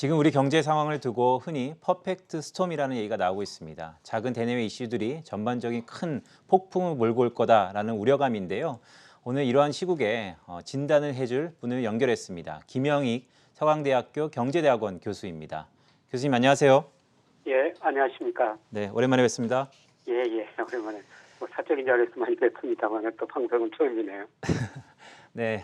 지금 우리 경제 상황을 두고 흔히 퍼펙트 스톰이라는 얘기가 나오고 있습니다. 작은 대내외 이슈들이 전반적인 큰 폭풍을 몰고 올 거다라는 우려감인데요. 오늘 이러한 시국에 진단을 해줄 분을 연결했습니다. 김영익 서강대학교 경제대학원 교수입니다. 교수님 안녕하세요. 예, 안녕하십니까. 네, 오랜만에 뵙습니다. 예, 오랜만에. 사적인 자리에서 많이 뵙습니다만 또 방송은 처음이네요. 네,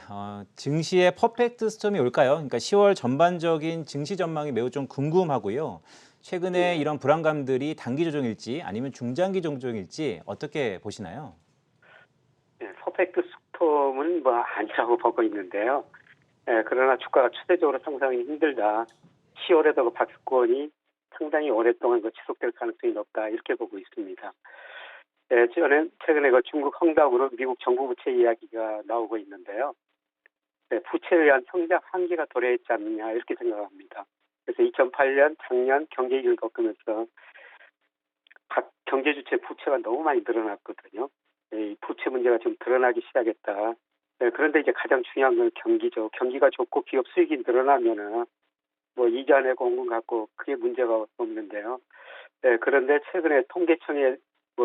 증시에 퍼펙트 스톰이 올까요? 그러니까 10월 전반적인 증시 전망이 매우 좀 궁금하고요. 최근에 이런 불안감들이 단기 조정일지 아니면 중장기 조정일지 어떻게 보시나요? 예, 퍼펙트 스톰은 아니라고 보고 있는데요. 예, 그러나 주가가 추세적으로 상승이 힘들다. 10월에도 박스권이 상당히 오랫동안 지속될 가능성이 높다. 이렇게 보고 있습니다. 예, 저는 최근에 중국 헝다우로 미국 정부 부채 이야기가 나오고 있는데요. 예, 부채에 의한 성장 한계가 도래했지 않느냐 이렇게 생각합니다. 그래서 2008년 작년 경제 위기를 겪으면서 각 경제 주체 부채가 너무 많이 늘어났거든요. 예, 이 부채 문제가 좀 드러나기 시작했다. 예, 그런데 이제 가장 중요한 건 경기죠. 경기가 좋고 기업 수익이 늘어나면은 이자 내고 원금 갖고 그게 문제가 없는데요. 예, 그런데 최근에 통계청의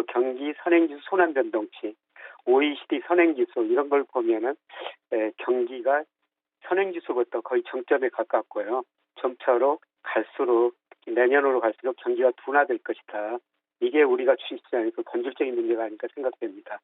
경기 선행지수 순환 변동치, OECD 선행지수 이런 걸 보면은 경기가 선행지수부터 거의 정점에 가깝고요. 점차로 갈수록 내년으로 갈수록 경기가 둔화될 것이다. 이게 우리가 주식시장에서 본질적인 문제가 아닐까 생각됩니다.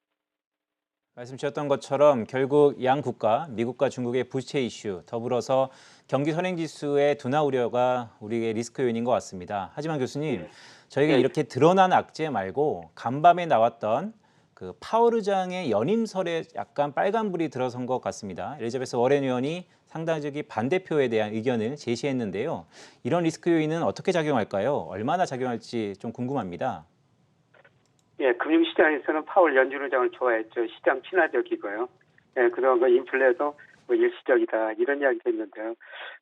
말씀 주셨던 것처럼 결국 양 국가, 미국과 중국의 부채 이슈, 더불어서 경기 선행지수의 둔화 우려가 우리의 리스크 요인인 것 같습니다. 하지만 교수님, 저희가 이렇게 드러난 악재 말고 간밤에 나왔던 그 파월 의장의 연임설에 약간 빨간불이 들어선 것 같습니다. 엘리자베스 워렌 의원이 상당히 반대표에 대한 의견을 제시했는데요. 이런 리스크 요인은 어떻게 작용할까요? 얼마나 작용할지 좀 궁금합니다. 예, 금융시장에서는 파월 연준 의장을 좋아했죠. 시장 친화적이고요. 예, 그동안 인플레도 일시적이다 이런 이야기가 있는데요.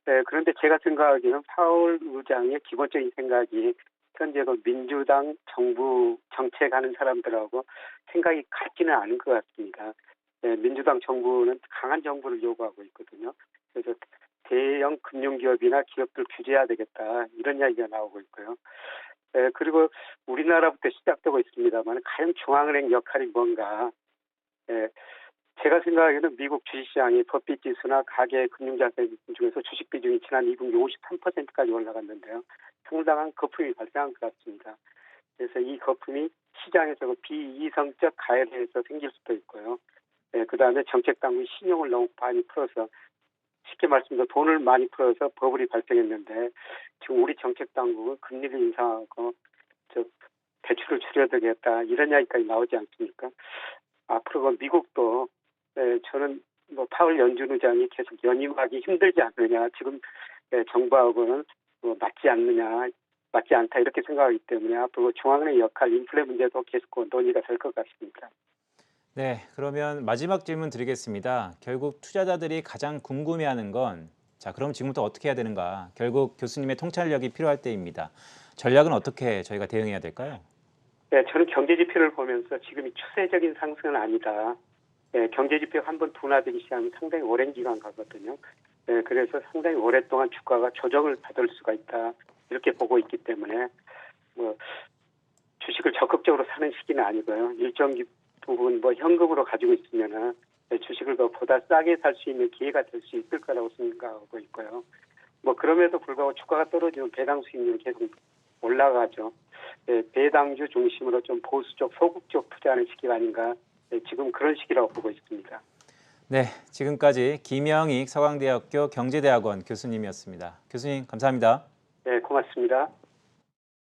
예, 그런데 제가 생각하기에는 파월 의장의 기본적인 생각이 현재 민주당 정부 정책하는 사람들하고 생각이 같지는 않은 것 같습니다. 예, 민주당 정부는 강한 정부를 요구하고 있거든요. 그래서 대형 금융기업이나 기업들 규제해야 되겠다 이런 이야기가 나오고 있고요. 예, 그리고 우리나라부터 시작되고 있습니다만 과연 중앙은행 역할이 뭔가. 예, 제가 생각하기에는 미국 주식시장이 버핏지수나 가계 금융자산 중에서 주식 비중이 지난 2분기 53%까지 올라갔는데요. 상당한 거품이 발생한 것 같습니다. 그래서 이 거품이 시장에서 비이성적 가해에서 생길 수도 있고요. 예, 그다음에 정책당국이 신용을 너무 많이 풀어서 쉽게 말씀드려 돈을 많이 풀어서 버블이 발생했는데 지금 우리 정책당국은 금리를 인상하고 대출을 줄여야되겠다 이런 이야기까지 나오지 않습니까? 앞으로 미국도 저는 파월 연준 의장이 계속 연임하기 힘들지 않느냐 지금 정부하고는 맞지 않다 이렇게 생각하기 때문에 앞으로 중앙은행 역할 인플레 문제도 계속 논의가 될 것 같습니다. 네, 그러면 마지막 질문 드리겠습니다. 결국 투자자들이 가장 궁금해하는 건 그럼 지금부터 어떻게 해야 되는가? 결국 교수님의 통찰력이 필요할 때입니다. 전략은 어떻게 저희가 대응해야 될까요? 네, 저는 경제 지표를 보면서 지금이 추세적인 상승은 아니다. 네, 경제 지표가 한번 둔화되기 시작하면 상당히 오랜 기간 가거든요. 네, 그래서 상당히 오랫동안 주가가 조정을 받을 수가 있다. 이렇게 보고 있기 때문에 주식을 적극적으로 사는 시기는 아니고요. 일정 부분 현금으로 가지고 있으면은 주식을 보다 싸게 살 수 있는 기회가 될 수 있을 거라고 생각하고 있고요. 그럼에도 불구하고 주가가 떨어지면 배당 수익률이 계속 올라가죠. 네, 배당주 중심으로 좀 보수적, 소극적 투자하는 시기가 아닌가. 네, 지금 그런 시기라고 보고 있습니다. 네, 지금까지 김영익 서강대학교 경제대학원 교수님이었습니다. 교수님 감사합니다. 네, 고맙습니다.